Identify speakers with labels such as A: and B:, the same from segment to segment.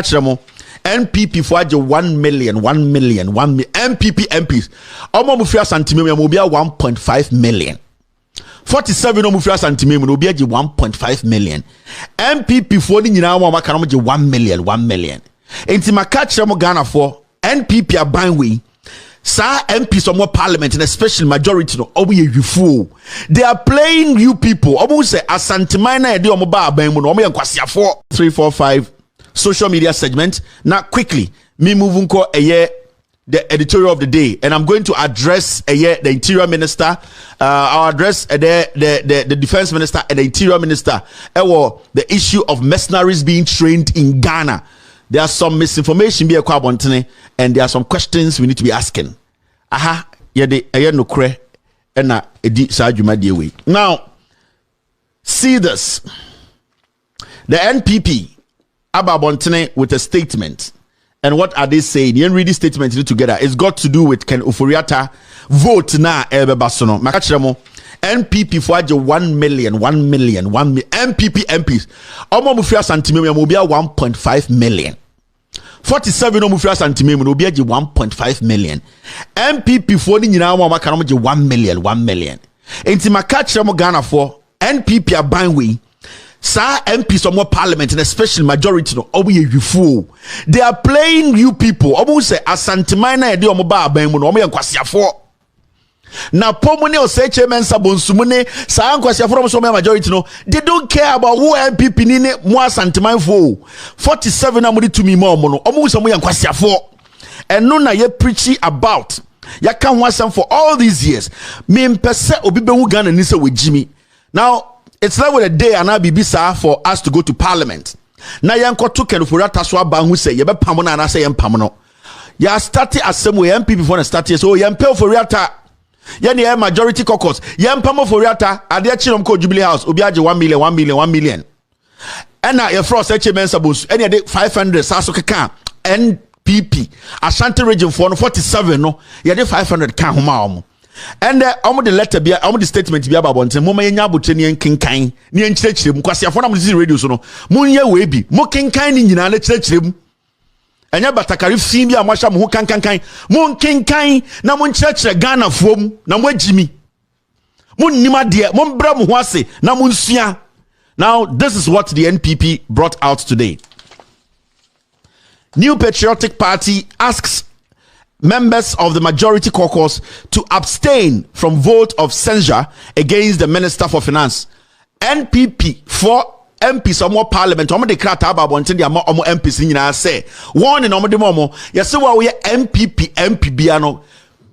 A: Makachiremo NPP for 1 million NPP MPs omo mufia santimem mo bia 1.5 million 47 no mufia santimem no bia 1.5 million MPP for ni nyina mo maka no 1 million enti makachiremo Ghana for NPP abanwe sa MPs of more parliament and especially majority no omo ye yufu they are playing you people omo say asantimana e de omo ba aban mu no omo ye kwasiafo 345 social media segment. Now quickly me move nko the editorial of the day, and I'm going to address the interior minister, I'll address the defense minister and the interior minister the issue of mercenaries being trained in Ghana. There are some misinformation be a and there are some questions we need to be asking. Aha, no kre na edi sajuma die way. Now, see this. The NPP Ababontene with a statement. And what are they saying? You read this statement together. It's got to do with Ken Oforiatta vote na ebe basono. Makachiremo NPP for 1 million NPP MPs. Omo mufia santimem mo bia 1.5 million. 47 no mufia santimem no bia 1.5 million. MPP for ni nyina mo maka no 1 million. Enti makachiremo Ghana for NPP abanwe sa MPs of more parliament and especially majority no omo ye yufu they are playing you people omo say asantimana e de omo ba aban mu no omo ye nkwasiafo na pomune o say chairman sabonsumune sa nkwasiafo omo so majority no they don't care about who MPP ni ne mo asantimanfo 47 amudi to me mo no omo so mo ye nkwasiafo eno na ye preaching about ya kan ho asem for all these years me mpese obi be hu Ghana ni se we jimi now. It's like with a day and Bibisa for us to go to parliament. Now yanko took and Oforiatta so ba who say yebe pamono and I say pamono. Ya started as some way MPP before the start so yempe Oforiatta. Yani majority caucus. Yempamo Oforiatta at the Chilom Co Jubilee House obiaje 1 million. And now your frost HMN sabus any day 500 saso keka NPP Ashanti region for 47 no yade 500 kan homa. And the letter be the statement be about one moma nya aboteni nkenkan ne nkyerɛkyerɛm kwasiafo na mo di radio so no munye we bi mo kenkan ni nyina na kyerɛkyerɛm enya batakari fi bi a mo ahya mo ho kankankan mo kenkan na mo nkyerɛkyerɛ Ghana fom na mo agimi mo nnima de mo mbra mo ho ase na mo nsua. Now this is what the NPP brought out today. New Patriotic Party asks members of the majority caucus to abstain from vote of censure against the Minister for Finance. NPP for MPs or more parliament, omo de krata aba bonten de omo MPs nyina say one in omo de momo yese wa we MPP MPB ano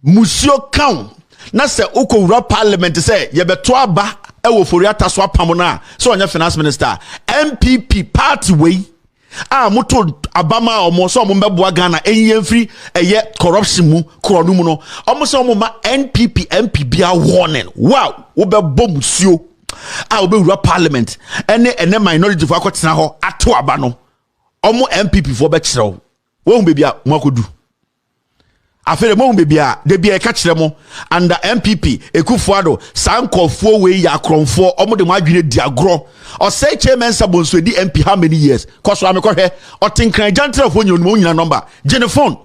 A: musio kan na se ukowura parliament say ye beto aba e wo Oforiatta so apam na so onya finance minister MPP party way muto abama omo so omo mbeboa Ghana enye eye corruption mu kronu mu no omo so omo ma NPP MPB a warning wow wo be bom suo obe wura parliament ene minority for akotena ho ato aba no omo MPP for be kirew wo hu bebia mo akodu afere mo hu bebia de bia e ka kire mo under MPP Ekufuado sankofo we ya kronfo omo de mo adwene di agro or say chairman sabonso di MP how many years koso am kohwe otinkran jantra fo nyonu nyina number phone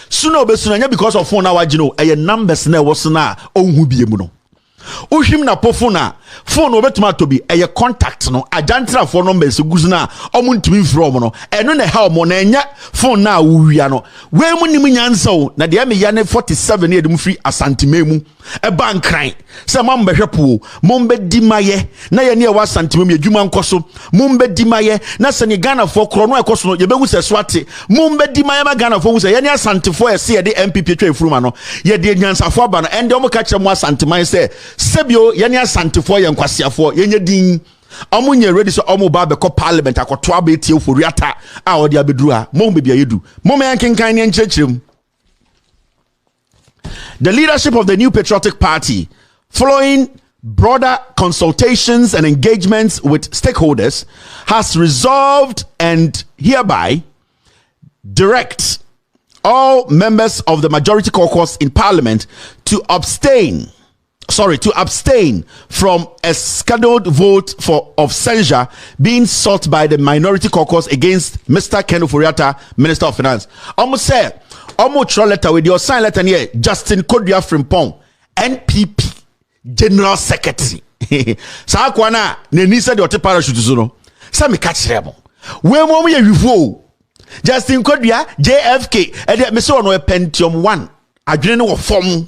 A: suno obesuna nya because of phone na wagino eye numbers na woso na onhu biemu no uhim na pofo na phone obetuma to bi eye contact no ajantra fo numbers guzu na omo ntimi from no eno na help mo na enya phone na wuwia no we mu nim nyansa o na de me ya ne 47 e dem free asantimemu e bankran se mam behwepo mombe dimaye na ye ne e wa asantimemu adwuma nkoso mombe dimaye na se ne Ghana fo kro no ekoso no ye behu se swate mombe dimaye ma Ghana fo hu se ye ne asantifo e se ye de MPP twa efuruma no ye de nyansafo aba no ende omo ka kire mo asantiman se sebio ye ne asantifo ye nkwasiafo ye nye din omunye ready so omo ba be ko parliament akoto aba etie Oforiatta a odi abeduru a mom be bia yedu mom yankenkan ne nkyerkyerem. The leadership of the New Patriotic Party, following broader consultations and engagements with stakeholders, has resolved and hereby direct all members of the majority caucus in parliament to abstain to abstain from a scheduled vote of censure being sought by the minority caucus against Mr. Ken Ofori-Atta, Minister of Finance. Almost say, almost throw letter with your sign letter here, Justin Kodua Frimpong, NPP General Secretary. Sa kwana ne nisa de ote parachute so no. Sa me catch them. We mo ye wifo. Justin Kodua JFK e de me so no e Pentium 1. Adwene no wo fom.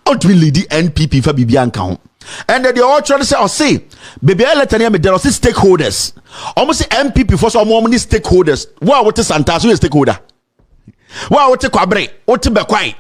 A: Out will lead the NPP for Bibian count. And then the all trying to say, or say, baby, let me there are stakeholders. Almost NPP for some more stakeholders. What is Santas? Who is stakeholder? What kwabre? What bekwai?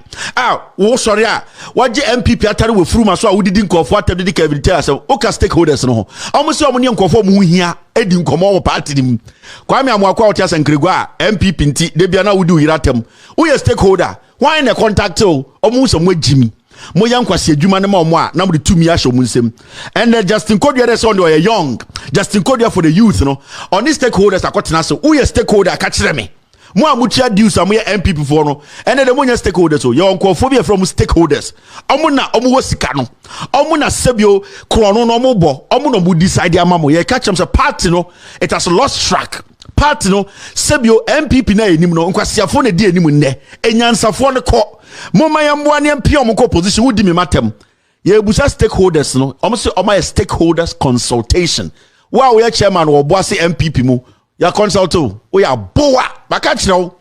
A: Sorry, what the NPP atari we through so we didn't call for Atta Kevin Tayl0r. So okay, stakeholders no. Almost so many call for mu here. Edin komo party dim. Kwame Amwakwa Otias and Gregor NPP nti de bia na we do iratem. Who is stakeholder? Why in the contact to almost some way Jimmy? Moyan kwasi adwuma ne ma mo na mo de tumi ahyo mu nsem. And Justin Kodua dey so on young. Justin Kodua for the youth no. On these stakeholders akotena so. Who is stakeholder ka kire me? Mo amutia dues am ye NPP for no. And the monya stakeholders so. Your phobia from stakeholders. Omo na omo wo sika no. Omo na sebio krono no omo bo. Omo no mo decide amamo. Ye catch am say party no. It has lost track. Party no sebio NPP na enim no. Nkwasiafo na di enim nne. Enyansafo ne ko. Mama yamboa ne mpia omko position wudi me matem. Ye busa stakeholders no. Omo say omo ye stakeholders consultation. Wa we chairman wo boase NPP mu. Ya consult o ya boa baka kire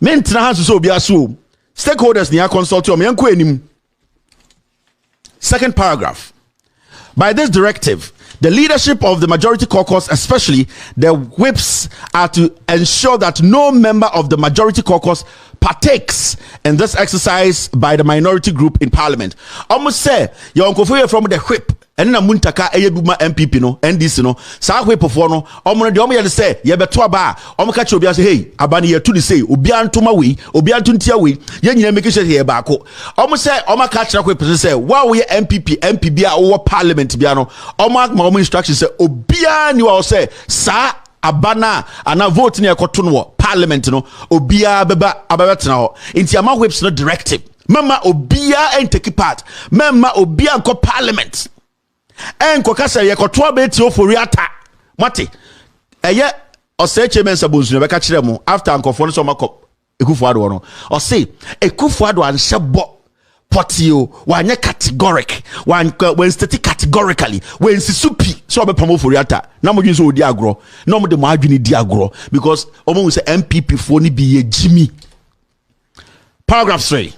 A: mentena hanso so obi aso stakeholders ni ya consult o me yanko anim. Second paragraph. By this directive, the leadership of the majority caucus, especially the whips, are to ensure that no member of the majority caucus partakes in this exercise by the minority group in parliament. Almost say your uncle from the whip and na muntaka eyebuma NPP no NDC no sa whip for no omo de omo ye say ye beto aba omo ka che obi say hey abani ye to the say obi antoma we obi antuntia we ye nyina make sure ye baako omo say omo ka che whip say wa we NPP MPB a wo parliament bia no omo ma omo instruction say obi ani wa say sa abana ana vote ne ekoto no parliament no obia beba ababetena ho inti ama whips no directive mama obia en take part mama obia nko parliament enko kasa ye koto abeti Ofori-Atta mate eye oseche mensa bonsu be ka kire mu after ankofo no so makọ Ekufuado no o say Ekufuado an shebo potio wanye categoric when static categorically when sisupi so be promo Ofori-Atta na mo so odi agro na mo de mo adwini di agro because omo say MPP fo ni bi ye Jimmy. Paragraph 3.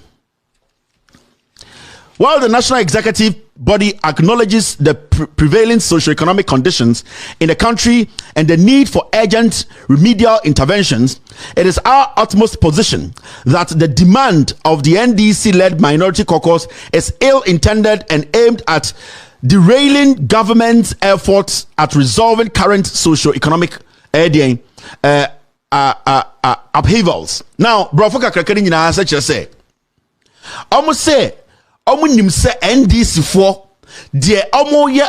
A: While the national executive body acknowledges the prevailing socio-economic conditions in the country and the need for urgent remedial interventions, it is our utmost position that the demand of the NDC-led minority caucus is ill-intended and aimed at derailing government's efforts at resolving current socio-economic upheavals. Now, Brofoka Krakeni Nina say, almost say, omo nim se NDC for de omo ye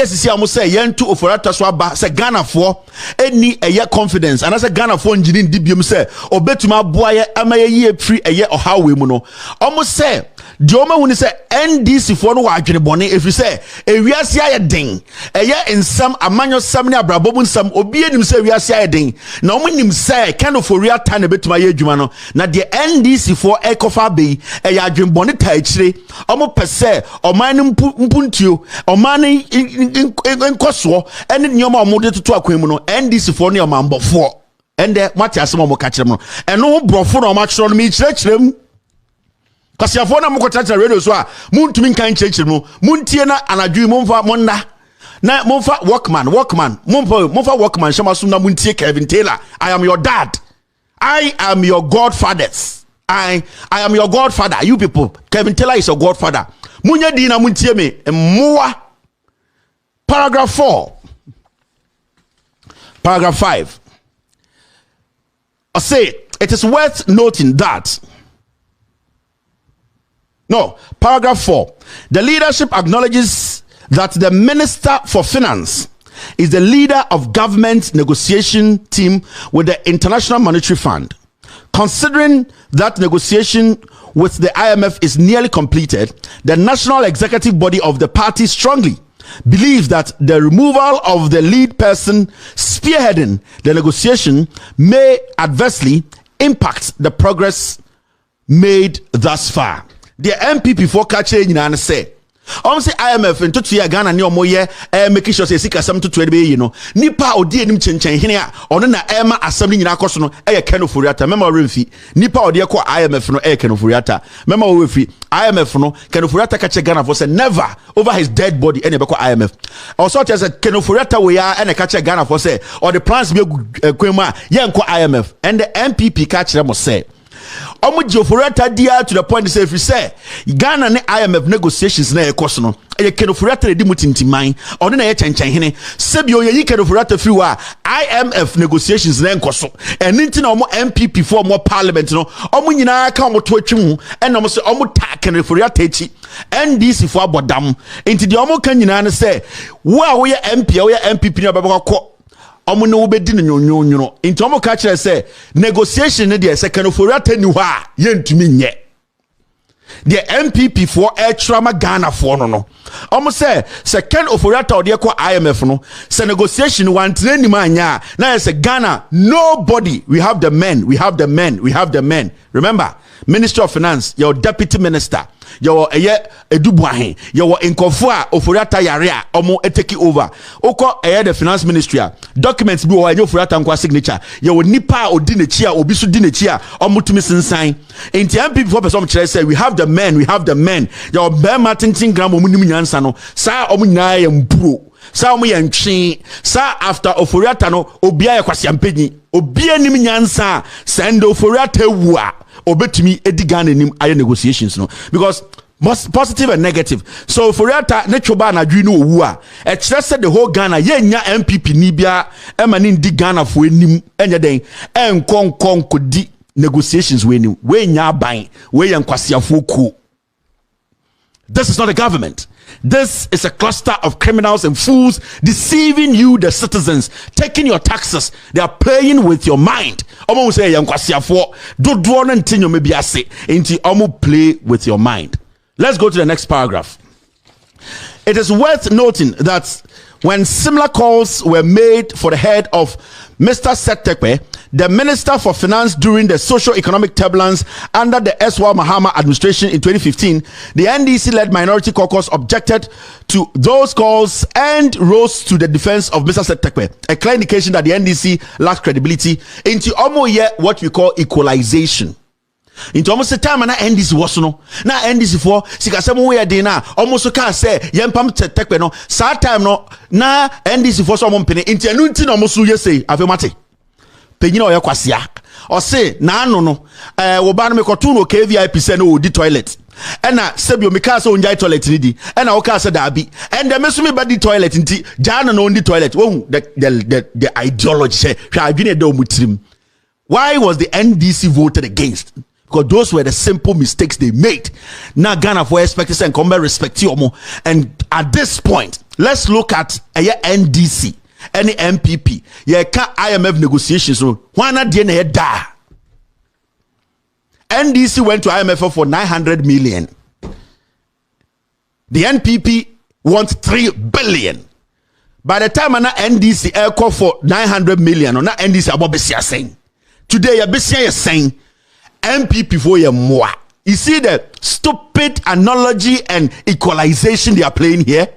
A: sisi amo se yentu Ofori-Atta so aba se Ghana for eni eye confidence and say Ghana for njini ndibium se obetuma boa ye amaye ye free eye ohawe mu no omo se de omo huni se NDC for no wa adwene bone efri se ewiase aye den eye ensam amanyo sam ne abrabom nsam obi enim se ewiase aye den na omo nim se Ken Ofori-Atta na betuma ye adwuma no na de NDC for ekofa be eye adwene bone ta akire omo pese oman mpuntio oman nkoso ene nyoma omode tutu akwan mu no NDC for ne omambofo ende mati asem omo ka kire mu no eno brofo na omachiro no mi kire Kasiafo na mukotata radio so a muntumi nkan chechire mu muntie na anadwi mumfa monna na mumfa workman mumfa workman shamasu na muntie Kevin Tayl0r. I am your dad. I am your godfathers. I am your godfather. You people, Kevin Tayl0r is your godfather. Munya di na muntie me mmoa. Paragraph 4. Paragraph 5. I say it is worth noting that paragraph 4. The leadership acknowledges that the Minister for Finance is the leader of government negotiation team with the International Monetary Fund. Considering that negotiation with the IMF is nearly completed, the national executive body of the party strongly believes that the removal of the lead person spearheading the negotiation may adversely impact the progress made thus far. The MPP for catching in say, say IMF into 2 year Ghana ni omo ye making sure say sika sam to 20 you know nipa odi enim chenchen hene a ono na ema assembly nyina koso no e ye Ken Ofori-Atta mema remfi nipa odi ko IMF no e Ken Ofori-Atta mema wo refi IMF no Ken Ofori-Atta ka che Ghana for say never over his dead body any be ko IMF also tell say Ken Ofori-Atta we ya e ka che Ghana for say or the plans be kwemu a ye nko IMF and the MPP ka kire mo say Omo Ofori-Atta dia to the point say if you say Ghana ne IMF negotiations na ekoso no e Ken Ofori-Atta di mutintiman ono na ye chenchen hene sebio ye Ken Ofori-Atta fi wa IMF negotiations na enkoso eninti na omo MPP for more parliament no omo nyina ka omo to atwemu e na omo se omo ta Ken Ofori-Atta echi NDC for abodam enti de omo kan nyina na say wo a wo ye MP wo ye MPP na babakọ omo no obedi no nyonyo into omo ka kire say negotiation ne de Ken Ofori-Atta ni ho a yentumi nye the MPP for Trama Ghana for no omo say Ken Ofori-Atta ode ko IMF no say negotiation one train ni anya na say Ghana nobody we have the men remember Minister of Finance your deputy minister your edubuahe your inkofo a Ofori-Atta yare a omo take over oko the finance ministry documents bi o enyo Ofori-Atta nkwa signature your nipa odi nechi a obi so di nechi a omo tumi sensan enti MPP for person kire say we have the men your Bema tintin gram omo nim nyansa no sa omo nyina ye mpuro sa omo ye ntwe sa after Ofori-Atta no obia ye kwasiampanyi obia nim nyansa send Ofori-Atta wu a obetumi edi Ghana nim aye negotiations no because positive and negative so Ofori-Atta ne choba na dwi no owu a e kire se the whole Ghana ye nya MPP ni bia e ma ni ndi Ghana fo enim enye den enkonkon kodi negotiations we nim we nya ban we ye nkwasiafo ku. This is not a government. This is a cluster of criminals and fools deceiving you, the citizens, taking your taxes. They are playing with your mind. Omo say yankwasiafo dodo na ntinyo mebi ase enti omo play with your mind. Let's go to the next paragraph. It is worth noting that when similar calls were made for the head of Mr. Setekwe, the Minister for Finance during the socio-economic turbulence under the S1 Mahama administration in 2015, the NDC-led minority caucus objected to those calls and rose to the defense of Mr. Setekwe, a clear indication that the NDC lacks credibility into almost what we call equalization. Into almost the time na NDC was no na NDC for sikasemo we dey na almost ka say yempam Setekwe no sa time no na NDC for so mompene into anu nti na almost ye say afemate penyina o yakwasia o say na anu no wo ba no me kotu no KVIP say no di toilet ena sebio me ka say onjai toilet ni di ena o ka say dabi and dem so me ba di toilet nti jana no di toilet wo the ideology say hwa adwene da omutirim. Why was the NDC voted against? Because those were the simple mistakes they made. Now Ghana for expectancy and come respect you more. And at this point, let's look at a NDC, any MPP. Yeah, IMF negotiations. Why not the da? NDC went to IMF for 900 million. The NPP wants 3 billion. By the time an NDC air call for 900 million, or not NDC about Bessia saying. Today, Bessia is saying MPP for your moi. You see the stupid analogy and equalization they are playing here?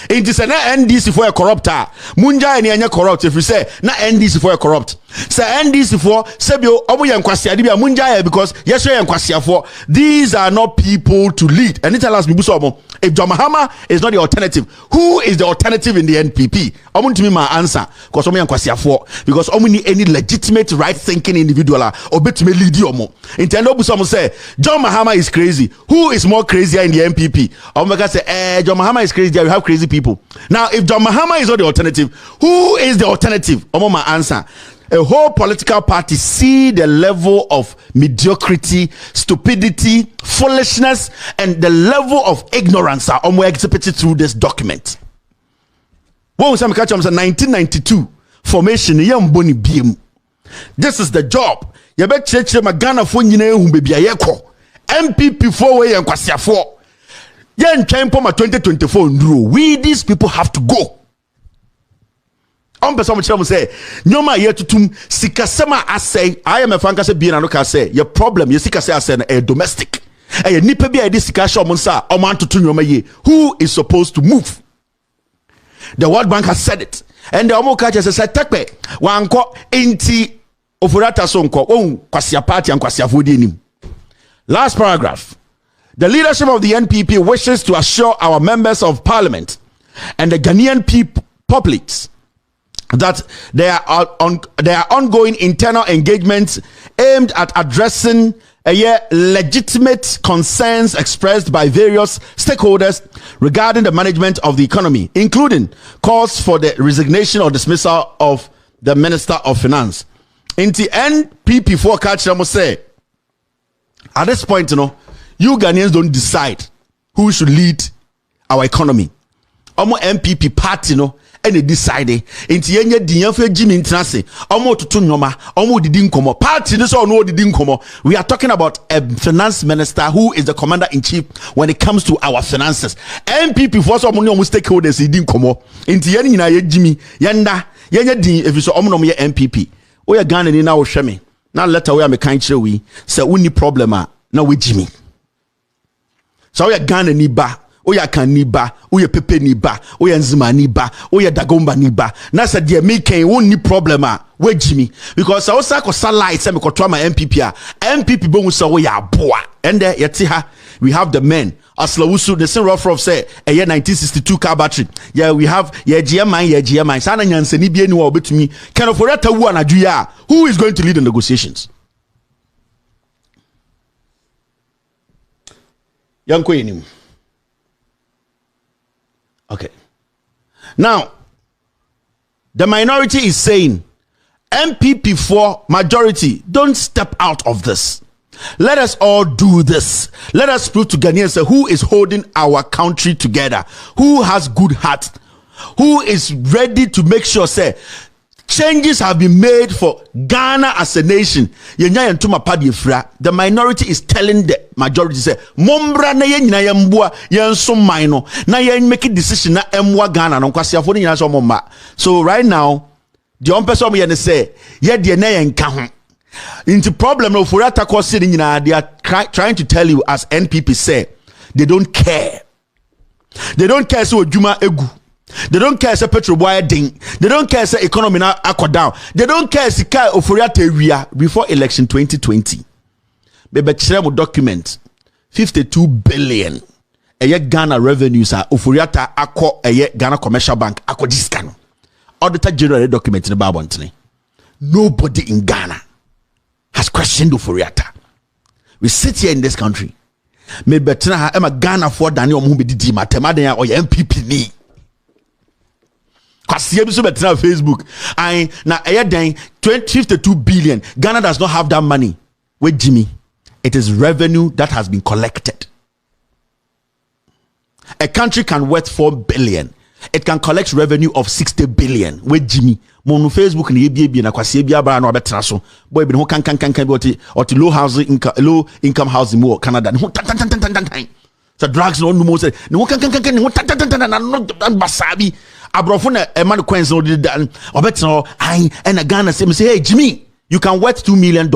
A: It is an NDC for a corrupter. Munja and Yanya corrupt. If you say na NDC for a corrupt, say NDC for Sebio Obu Yankwasia Dibia Munja because yes, Yankwasia for these are not people to lead. And it tells me if John Mahama is not the alternative, who is the alternative in the NPP? I want to me my answer because Omu Yankwasia for because Omu need any legitimate right thinking individual or bet me lead you more. Intendo Busomo say John Mahama is crazy. Who is more crazier in the NPP? Omega say John Mahama is crazy. We have crazy people. Now, if John Mahama is not the alternative, who is the alternative? My answer. A whole political party see the level of mediocrity, stupidity, foolishness, and the level of ignorance are exhibited through this document. When we say 1992 formation, this is the job. You bet Ghana for MPP 4 way and kwasiafo yen twen poma 2024 nduro. We these people have to go. On person mo say nyoma ye tutum sikasema asay IMF anka say bi na no ka say your problem ye sikase asay na domestic e nipa bi e di sikasha omonsa omantoto nyoma ye. Who is supposed to move? The World Bank has said it, and the omo ka say tekpe wanko enti ofurata so nko kwasia party and kwasia fodi enim. Last paragraph. The leadership of the NPP wishes to assure our members of parliament and the Ghanaian publics that there are ongoing internal engagements aimed at addressing legitimate concerns expressed by various stakeholders regarding the management of the economy, including calls for the resignation or dismissal of the Minister of Finance. In the NPP forecast, I must say, at this point, you Ghanaians don't decide who should lead our economy. Omo NPP party, and they decided into yenye diyanfe Jimmy Intrase, omo tutu nyoma, omo didi nkomo. Party this or no didi nkomo. We are talking about a finance minister who is the commander in chief when it comes to our finances. NPP for some money stakeholders didi nkomo. Into yenye na ye Jimmy yenda yenye di if you so omo no ye NPP. We are Ghana ni na wo hwe me. Na letter we am kan kire we say we need problem na we Jimmy. So we are Ghana ni ba. Oya kan ni ba, oya pepe ni ba, oya nzima ni ba, oya dagomba ni ba. Na sa dia make won ni problem we Jimmy because I also ko light say me ko to my MPP MPP bo so we aboa and there yeti ha we have the men aslawusu the same rough say a year 1962 car battery yeah we have GMI sana nyansani bi eni wa obetumi kind of orata wu anadu ya who is going to lead the negotiations yanko enim. Okay. Now, the minority is saying, MPP for majority, don't step out of this. Let us all do this. Let us prove to Ghanaians who is holding our country together, who has good heart, who is ready to make sure, say, changes have been made for Ghana as a nation. The minority is telling the majority, say, Mombra na yen na yembua yen so minor na yen make a decision na emwa Ghana no kwasi afo ni so momma. So right now, the on person yen say, ye de na yen ka ho. Into problem no for attack or sitting in they are trying to tell you as NPP say, they don't care. They don't care so Juma egu. They don't care say petrol boy ding. They don't care say economy na akwa down. They don't care say kai oforiata area before election 2020. Bebe chere mo document 52 billion. Eye Ghana revenues are oforiata akwa eye Ghana Commercial Bank akwa discount. Auditor General document in the Babantini. Nobody in Ghana has questioned oforiata. We sit here in this country. Me betina ha ema Ghana for Dani omu be didi matemaden or MPP ni. Facebook and now 52 billion. Ghana does not have that money. Wait, Jimmy, it is revenue that has been collected. A country can worth 4 billion. It can collect revenue of 60 billion. Wait, Jimmy, mon Facebook ni ebi na kwasi ebi abara na obetena so. Boy be no kan or low income housing more Canada. So drugs no more say no kan no basabi. Abrofuna a man coins no did obetno and a Ghana say hey Jimmy, you can worth $2 million,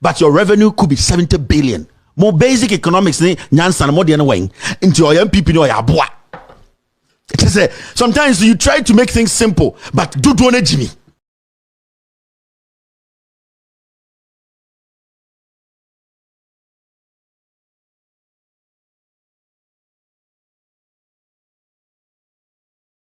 A: but your revenue could be 70 billion. More basic economics ni nyansa more than way into your MPP no ya boa. It is sometimes you try to make things simple, but do Jimmy.